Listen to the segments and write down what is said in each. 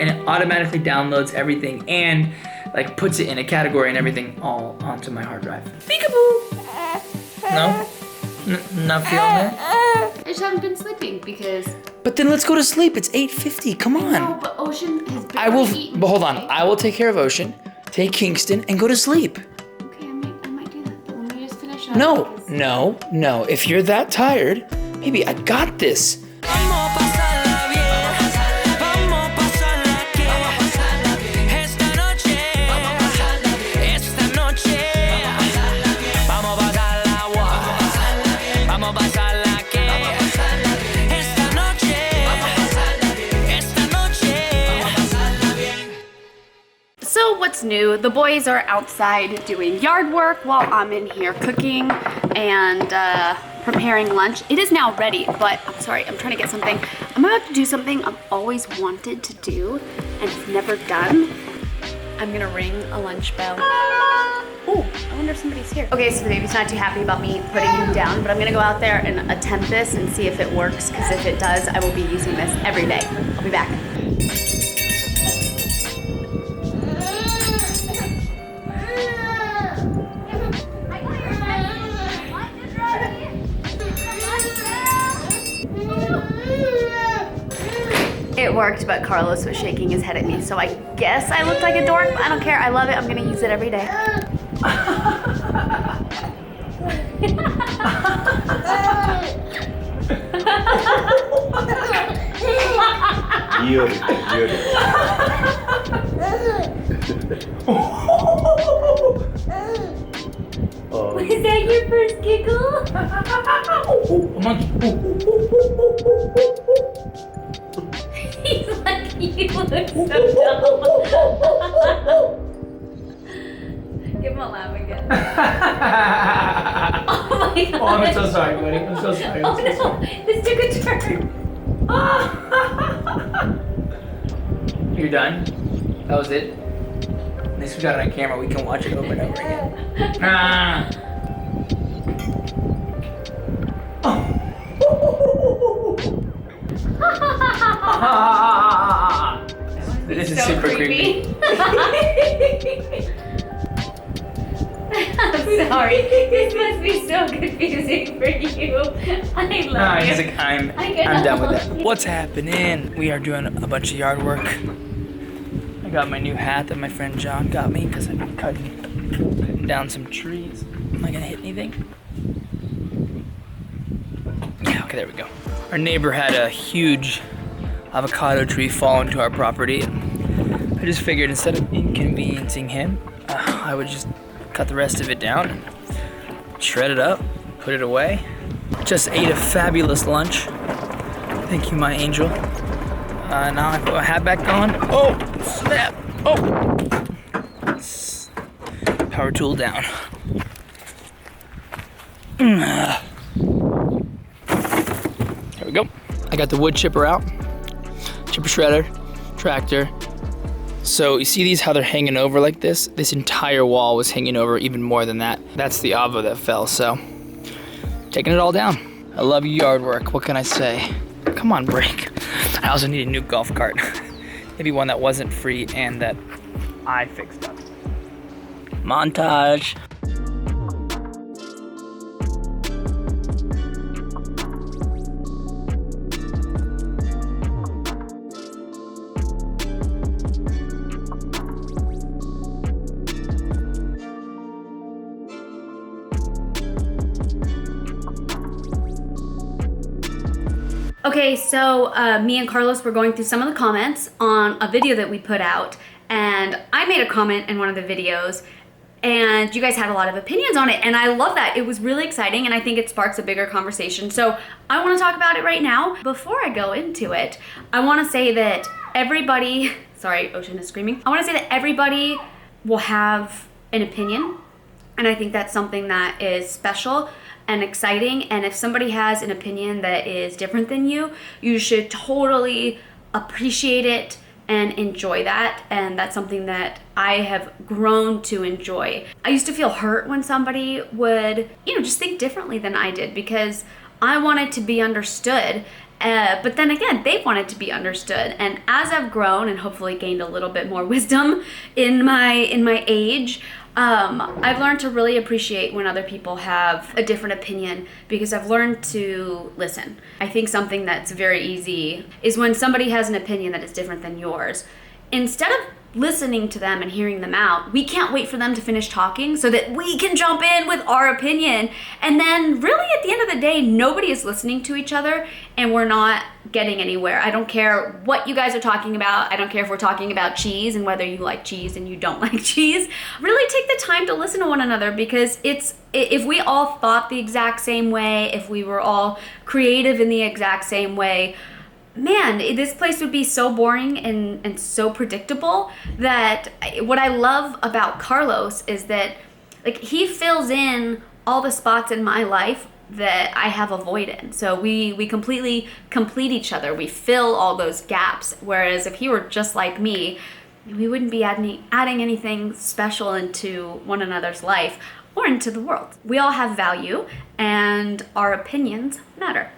and it automatically downloads everything and like puts it in a category and everything all onto my hard drive. Peekaboo! No? Not feeling it? I just haven't been sleeping because... But then let's go to sleep. It's 8:50. Come on. No, but Ocean has been eaten. But hold on. I will take care of Ocean, take Kingston, and go to sleep. Okay, I might do that. But let me just finish up. No. If you're that tired, baby, I got this. So what's new? The boys are outside doing yard work while I'm in here cooking and preparing lunch. It is now ready, but I'm sorry, I'm trying to get something. I'm about to do something I've always wanted to do and have never done. I'm gonna ring a lunch bell. Oh, I wonder if somebody's here. Okay, so the baby's not too happy about me putting him down, but I'm gonna go out there and attempt this and see if it works, because if it does, I will be using this every day. I'll be back. It worked, but Carlos was shaking his head at me, so I guess I looked like a dork, but I don't care. I love it. I'm gonna use it every day. Is that your first giggle? A monkey. He's like, you look so dumb. Give him a laugh again. Oh my god. Oh, I'm so sorry, buddy. I'm so sorry. Oh no, this took a turn. You're done? That was it? At least we got it on camera. We can watch it over and over again. Ah. This is super creepy. I'm sorry. This must be so confusing for you. I love you. He's like, I'm done with that. What's happening? We are doing a bunch of yard work. I got my new hat that my friend John got me because I've been cutting down some trees. Am I gonna hit anything? Yeah, okay, there we go. Our neighbor had a huge avocado tree fall into our property. And I just figured instead of inconveniencing him, I would just cut the rest of it down, shred it up, put it away. Just ate a fabulous lunch. Thank you, my angel. Now I put my hat back on. Oh, snap. Oh. Power tool down. There we go. I got the wood chipper out. Chipper shredder, tractor. So you see these, how they're hanging over like this? This entire wall was hanging over, even more than that. That's the avo that fell, so taking it all down. I love yard work, what can I say? Come on, break. I also need a new golf cart. Maybe one that wasn't free and that I fixed up. Montage. Okay, so me and Carlos were going through some of the comments on a video that we put out, and I made a comment in one of the videos, and you guys had a lot of opinions on it, and I love that. It was really exciting, and I think it sparks a bigger conversation. So I want to talk about it right now. Before I go into it, I want to say that everybody, sorry, Ocean is screaming. I want to say that everybody will have an opinion, and I think that's something that is special and exciting. And if somebody has an opinion that is different than you, you should totally appreciate it and enjoy that. And that's something that I have grown to enjoy. I used to feel hurt when somebody would, just think differently than I did, because I wanted to be understood. But then again, they wanted to be understood. And as I've grown and hopefully gained a little bit more wisdom in my age, I've learned to really appreciate when other people have a different opinion, because I've learned to listen. I think something that's very easy is when somebody has an opinion that is different than yours. Instead of listening to them and hearing them out, we can't wait for them to finish talking so that we can jump in with our opinion. And then really at the end of the day, nobody is listening to each other and we're not getting anywhere. I don't care what you guys are talking about. I don't care if we're talking about cheese and whether you like cheese and you don't like cheese. Really take the time to listen to one another, because if we all thought the exact same way, if we were all creative in the exact same way, man, this place would be so boring and so predictable. That what I love about Carlos is that, like, he fills in all the spots in my life that I have a void in. So we completely complete each other. We fill all those gaps. Whereas if he were just like me, we wouldn't be adding anything special into one another's life or into the world. We all have value and our opinions matter.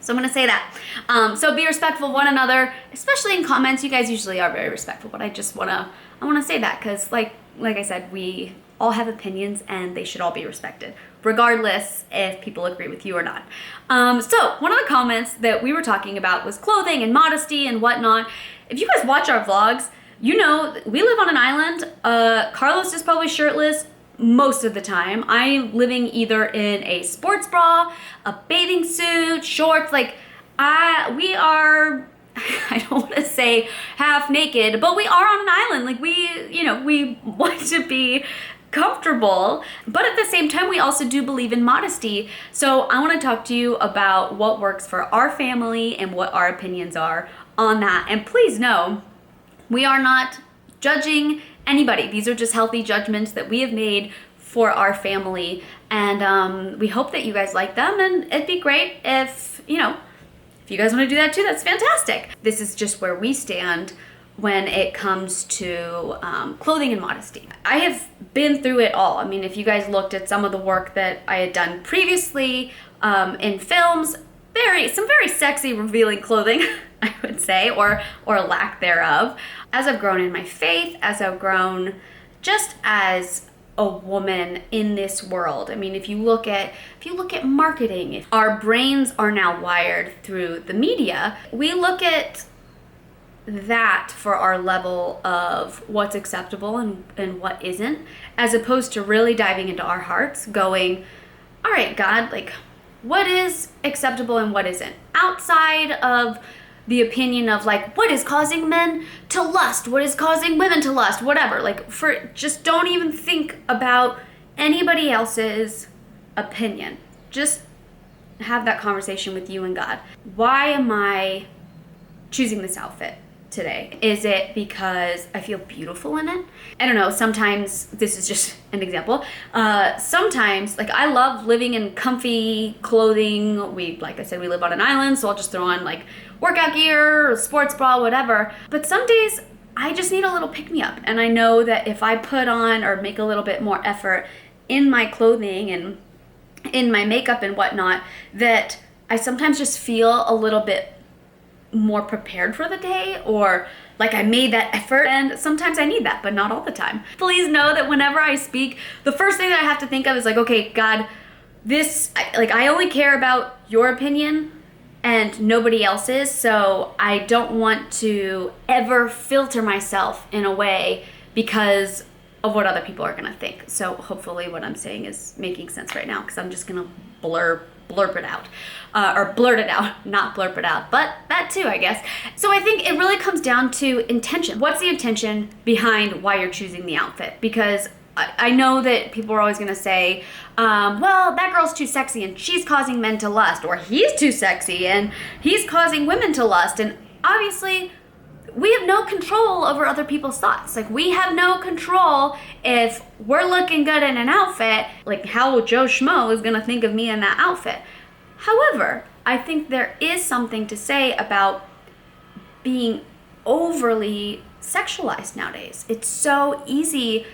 So I'm going to say that. So be respectful of one another, especially in comments. You guys usually are very respectful, but I want to say that because like I said, we all have opinions and they should all be respected, regardless if people agree with you or not. So one of the comments that we were talking about was clothing and modesty and whatnot. If you guys watch our vlogs, you know we live on an island. Carlos is probably shirtless most of the time. I'm living either in a sports bra, a bathing suit, shorts. Like we are, I don't want to say half naked, but we are on an island. Like we want to be comfortable, but at the same time, we also do believe in modesty. So I want to talk to you about what works for our family and what our opinions are on that. And please know, we are not judging anybody. These are just healthy judgments that we have made for our family, and we hope that you guys like them. And it'd be great if you guys want to do that too. That's fantastic. This is just where we stand when it comes to clothing and modesty. I have been through it all. I mean, if you guys looked at some of the work that I had done previously in films, some very sexy, revealing clothing, I would say, or lack thereof. As I've grown in my faith, as I've grown just as a woman in this world. I mean, if you look at marketing, our brains are now wired through the media. We look at that for our level of what's acceptable and what isn't, as opposed to really diving into our hearts, going, all right, God, like, what is acceptable and what isn't? Outside of the opinion of like, what is causing men to lust? What is causing women to lust? Whatever. Like, just don't even think about anybody else's opinion. Just have that conversation with you and God. Why am I choosing this outfit today? Is it because I feel beautiful in it? I don't know. Sometimes, this is just an example. Sometimes, like, I love living in comfy clothing. Like I said, we live on an island, so I'll just throw on like workout gear or sports bra, whatever. But some days I just need a little pick-me-up. And I know that if I put on or make a little bit more effort in my clothing and in my makeup and whatnot, that I sometimes just feel a little bit more prepared for the day, or like I made that effort. And sometimes I need that, but not all the time. Please know that whenever I speak, the first thing that I have to think of is like, okay, God, I only care about your opinion and nobody else's. So I don't want to ever filter myself in a way because of what other people are gonna think. So hopefully what I'm saying is making sense right now, because I'm just gonna blurb it out, or blurt it out, not blurp it out, but that too, I guess. So I think it really comes down to intention. What's the intention behind why you're choosing the outfit? Because I know that people are always gonna say, well, that girl's too sexy and she's causing men to lust, or he's too sexy and he's causing women to lust. And obviously, we have no control over other people's thoughts. Like, we have no control if we're looking good in an outfit, like how Joe Schmo is gonna think of me in that outfit. However, I think there is something to say about being overly sexualized nowadays. It's so easy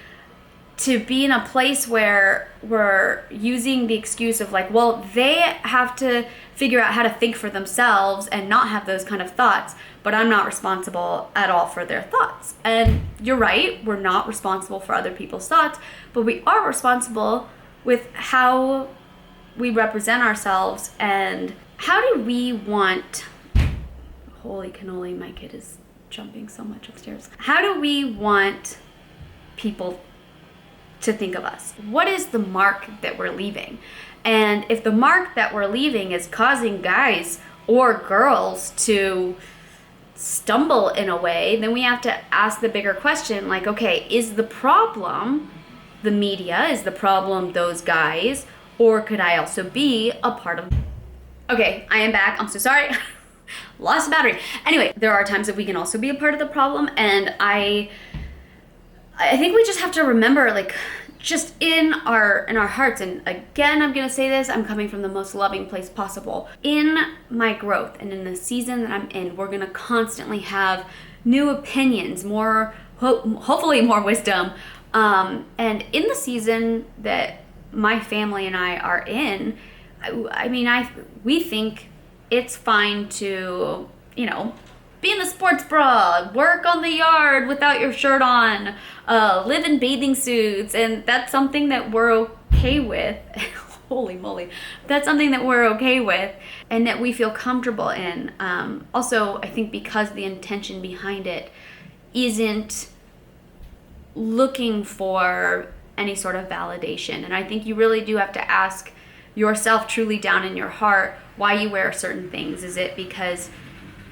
to be in a place where we're using the excuse of like, well, they have to figure out how to think for themselves and not have those kind of thoughts, but I'm not responsible at all for their thoughts. And you're right, we're not responsible for other people's thoughts, but we are responsible with how we represent ourselves and how do we want, holy cannoli, my kid is jumping so much upstairs. How do we want people to think of us? What is the mark that we're leaving? And if the mark that we're leaving is causing guys or girls to stumble in a way, then we have to ask the bigger question, like, okay, is the problem the media? Is the problem those guys? Or could I also be a part of... Okay, I am back. I'm so sorry. Lost the battery. Anyway, there are times that we can also be a part of the problem, and I think we just have to remember, like, just in our hearts, and again, I'm gonna say this, I'm coming from the most loving place possible. In my growth and in the season that I'm in, we're gonna constantly have new opinions, more, hopefully more wisdom. And in the season that my family and I are in, we think it's fine to, be in the sports bra, work on the yard without your shirt on, live in bathing suits, and that's something that we're okay with. Holy moly. That's something that we're okay with and that we feel comfortable in. Also, I think because the intention behind it isn't looking for any sort of validation. And I think you really do have to ask yourself truly down in your heart why you wear certain things. Is it because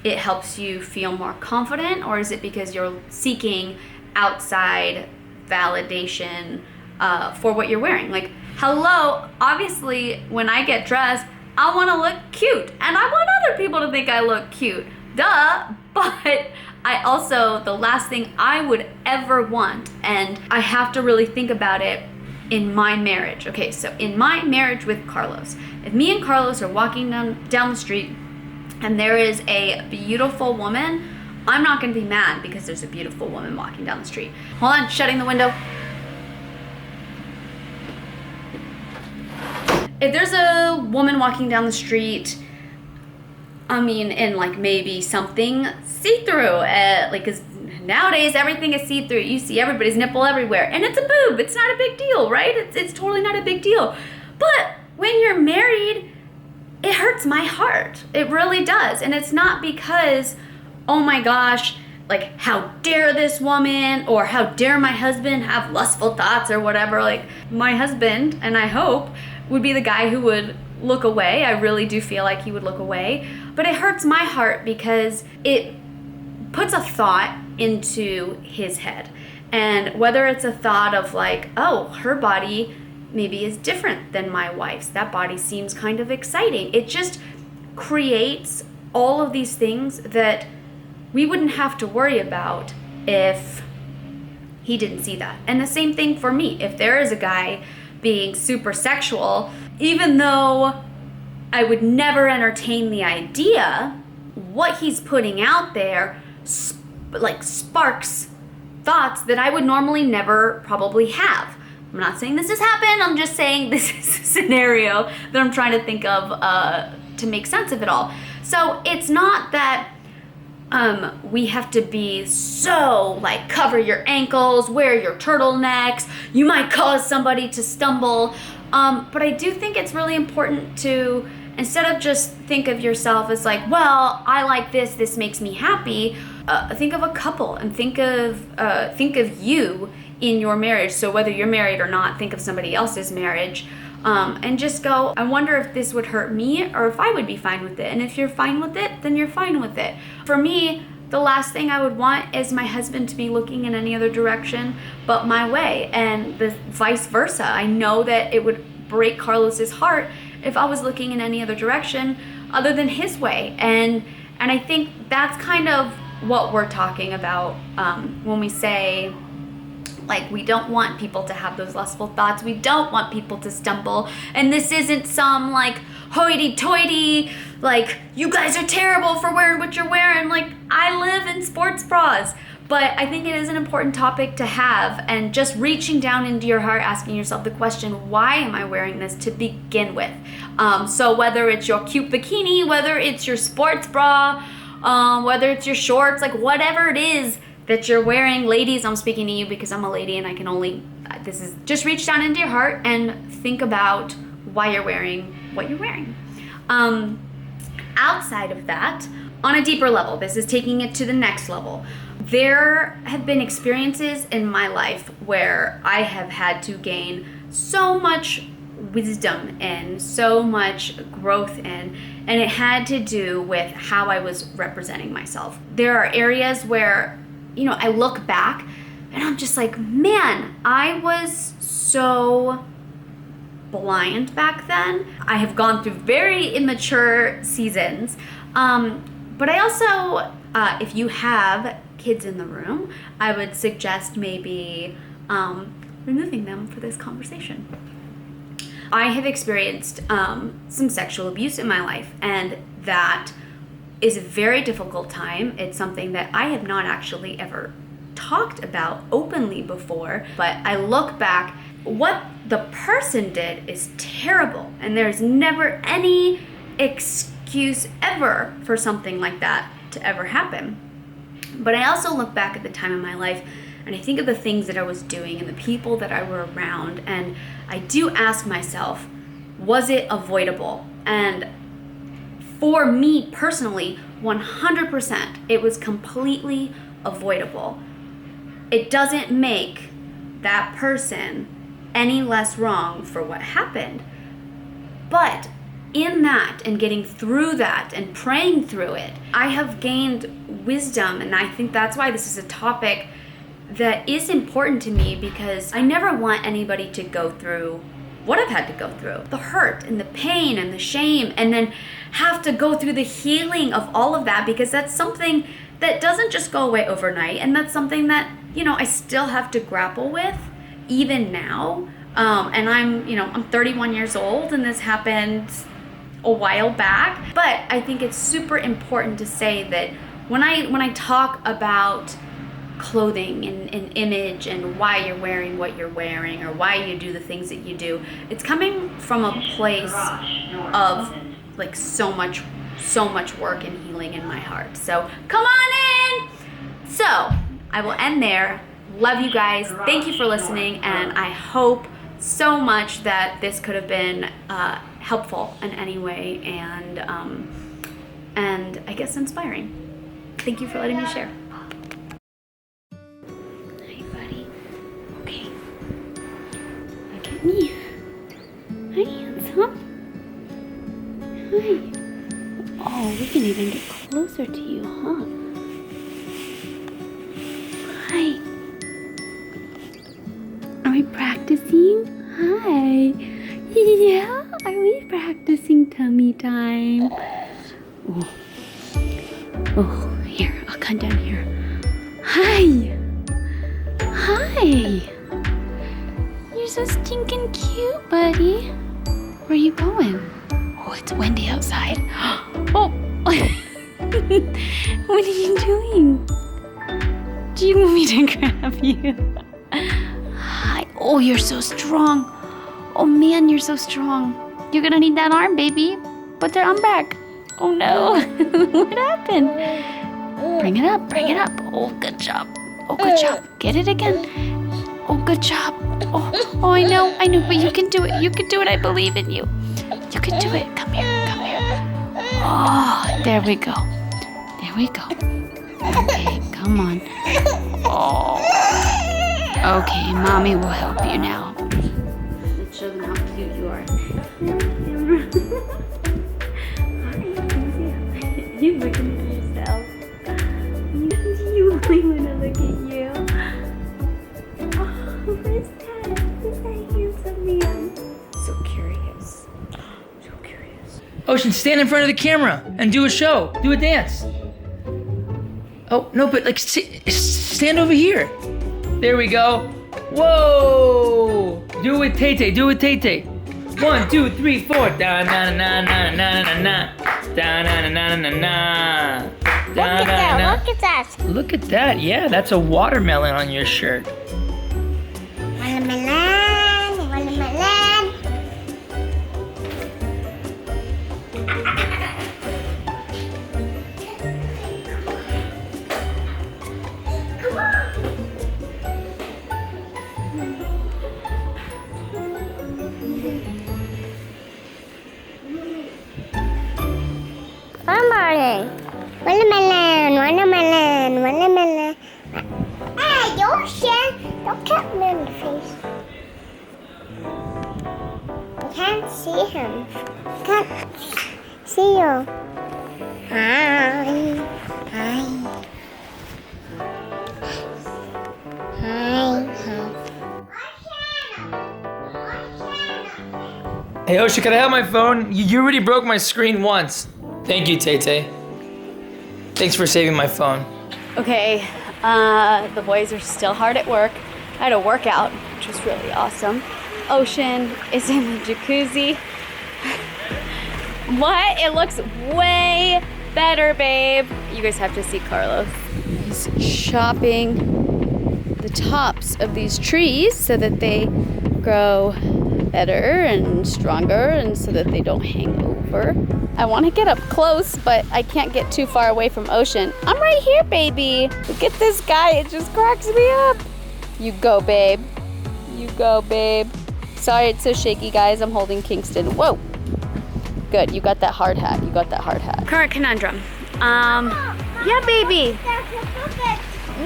it helps you feel more confident, or is it because you're seeking outside validation for what you're wearing? Like, hello, obviously when I get dressed, I want to look cute and I want other people to think I look cute, duh. But I also, the last thing I would ever want, and I have to really think about it in my marriage. Okay, so in my marriage with Carlos, if me and Carlos are walking down the street and there is a beautiful woman, I'm not going to be mad because there's a beautiful woman walking down the street. Hold on, shutting the window. If there's a woman walking down the street, in like maybe something see-through, because nowadays everything is see-through. You see everybody's nipple everywhere, and it's a boob. It's not a big deal, right? It's totally not a big deal. But when you're married, it hurts my heart. It really does. And it's not because, oh my gosh, like, how dare this woman, or how dare my husband have lustful thoughts or whatever. Like, my husband, and I hope, would be the guy who would look away. I really do feel like he would look away. But it hurts my heart because it puts a thought into his head. And whether it's a thought of like, oh, her body maybe is different than my wife's. That body seems kind of exciting. It just creates all of these things that we wouldn't have to worry about if he didn't see that. And the same thing for me. If there is a guy being super sexual, even though I would never entertain the idea, what he's putting out there sparks thoughts that I would normally never probably have. I'm not saying this has happened, I'm just saying this is a scenario that I'm trying to think of to make sense of it all. So it's not that we have to be so like cover your ankles, wear your turtlenecks, you might cause somebody to stumble. But I do think it's really important to, instead of just think of yourself as like, well, I like this makes me happy, think of a couple and think of you in your marriage. So whether you're married or not, think of somebody else's marriage, and just go, I wonder if this would hurt me or if I would be fine with it. And if you're fine with it, then you're fine with it. For me, the last thing I would want is my husband to be looking in any other direction but my way, and the vice versa. I know that it would break Carlos's heart if I was looking in any other direction other than his way. And I think that's kind of what we're talking about when we say, like, we don't want people to have those lustful thoughts. We don't want people to stumble. And this isn't some, like, hoity-toity, like, you guys are terrible for wearing what you're wearing. Like, I live in sports bras. But I think it is an important topic to have, and just reaching down into your heart, asking yourself the question, why am I wearing this to begin with? So whether it's your cute bikini, whether it's your sports bra, whether it's your shorts, like whatever it is that you're wearing, ladies, I'm speaking to you because I'm a lady and I can only, this is just reach down into your heart and think about why you're wearing what you're wearing. Outside of that, on a deeper level, this is taking it to the next level. There have been experiences in my life where I have had to gain so much wisdom and so much growth in, and it had to do with how I was representing myself. There are areas where, you know, I look back and I'm just like, man, I was so blind back then. I have gone through very immature seasons. But I also, if you have kids in the room, I would suggest maybe removing them for this conversation. I have experienced some sexual abuse in my life, and that is a very difficult time. It's something that I have not actually ever talked about openly before, but I look back, what the person did is terrible, and there's never any excuse ever for something like that to ever happen. But I also look back at the time in my life and I think of the things that I was doing and the people that I were around, and I do ask myself, was it avoidable? And for me personally, 100%, it was completely avoidable. It doesn't make that person any less wrong for what happened. But in that and getting through that and praying through it, I have gained wisdom, and I think that's why this is a topic that is important to me, because I never want anybody to go through what I've had to go through. The hurt and the pain and the shame, and then have to go through the healing of all of that, because that's something that doesn't just go away overnight, and that's something that, you know, I still have to grapple with even now. And I'm 31 years old, and this happened a while back. But I think it's super important to say that when I talk about clothing and image and why you're wearing what you're wearing or why you do the things that you do, it's coming from a place of like so much work and healing in my heart. So come on in. So I will end there. Love you guys. Thank you for listening, and I hope so much that this could have been helpful in any way, and I guess inspiring. Thank you for letting me share. Hi, buddy. Okay. Look at me. Hi, handsome. Hi. Oh, we can even get closer to you, huh? Hi. Are we practicing? Hi. Yeah, are we practicing tummy time? Oh, here, I'll come down here. Hi. Hi. You're so stinking cute, buddy. Where are you going? Oh, it's windy outside. Oh. What are you doing? Do you want me to grab you? Hi. Oh, you're so strong. Oh man, you're so strong. You're gonna need that arm, baby. Put that arm back. Oh no. What happened? Bring it up, bring it up. Oh, good job. Oh, good job. Get it again. Oh, good job. Oh, I know, but you can do it. You can do it. I believe in you. You can do it. Come here, come here. Oh, there we go. There we go. Okay, come on. Oh. Okay, mommy will help you now. Let's show them how cute you are. Hi, you looking at yourself. You really want to look at you. Oh, where's that? Who's that handsome man? So curious. So curious. Ocean, stand in front of the camera and do a show. Do a dance. Oh, no, but like stand over here. There we go. Whoa! Do it with Tay-Tay. Do it with Tay-Tay. 1, 2, 3, 4. Da na na na na na na. Da na na na na na. Look at that. Look at that. Look at that. Yeah, that's a watermelon on your shirt. Watermelon. Watermelon. Come on. Watermelon. Watermelon. Watermelon. Hey, Ocean. Don't cut me in the face. I can't see him. Can't see you. Hi. Hi. Hi. Hey, Osha, can I have my phone? You already broke my screen once. Thank you, Tay-Tay. Thanks for saving my phone. Okay, the boys are still hard at work. I had a workout, which was really awesome. Ocean is in the jacuzzi. What? It looks way better, babe. You guys have to see Carlos. He's chopping the tops of these trees so that they grow better and stronger and so that they don't hang over. I want to get up close, but I can't get too far away from Ocean. I'm right here, baby. Look at this guy. It just cracks me up. You go, babe. You go, babe. Sorry it's so shaky, guys. I'm holding Kingston. Whoa. Good. You got that hard hat. You got that hard hat. Current conundrum. Yeah, baby.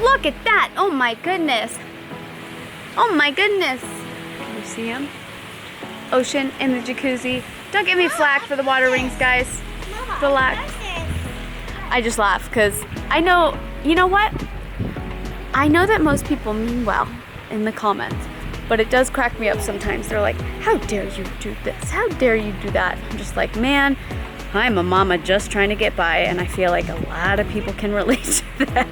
Look at that. Oh, my goodness. Oh, my goodness. Can you see him? Ocean in the jacuzzi. Don't give me flack for the water rings, guys. Relax. I just laugh because I know, you know what? I know that most people mean well in the comments, but it does crack me up sometimes. They're like, how dare you do this? How dare you do that? I'm just like, man, I'm a mama just trying to get by, and I feel like a lot of people can relate to that.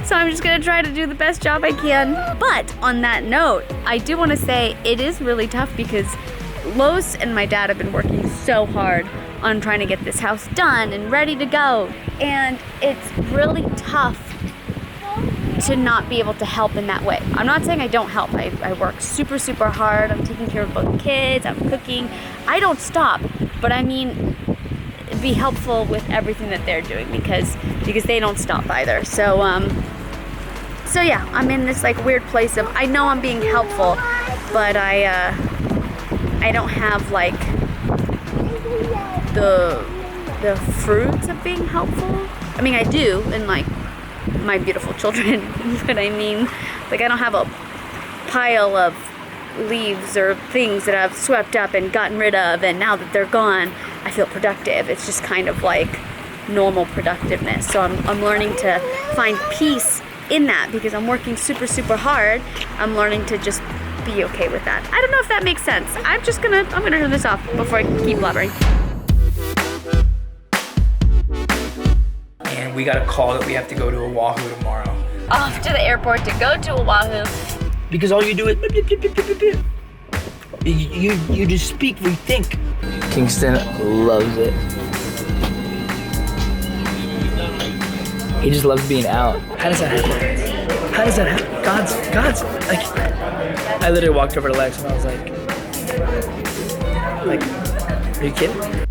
So I'm just gonna try to do the best job I can. But on that note, I do wanna say it is really tough because Los and my dad have been working so hard on trying to get this house done and ready to go. And it's really tough to not be able to help in that way. I'm not saying I don't help. I work super, super hard. I'm taking care of both kids. I'm cooking. I don't stop. But I mean, be helpful with everything that they're doing because they don't stop either. So yeah, I'm in this like weird place of, I know I'm being helpful, but I don't have like the fruits of being helpful. I mean, I do in like my beautiful children, but I mean, like I don't have a pile of leaves or things that I've swept up and gotten rid of, and now that they're gone, I feel productive. It's just kind of like normal productiveness. So I'm learning to find peace in that because I'm working super, super hard. I'm learning to just be okay with that. I don't know if that makes sense. I'm gonna turn this off before I keep blabbering. And we got a call that we have to go to Oahu tomorrow. Off to the airport to go to Oahu. Because all you do is beep, beep, beep, beep, beep, beep. You just speak, we think. Kingston loves it. He just loves being out. How does that happen? How does that happen? God's like, I literally walked over to Lex and I was like, are you kidding?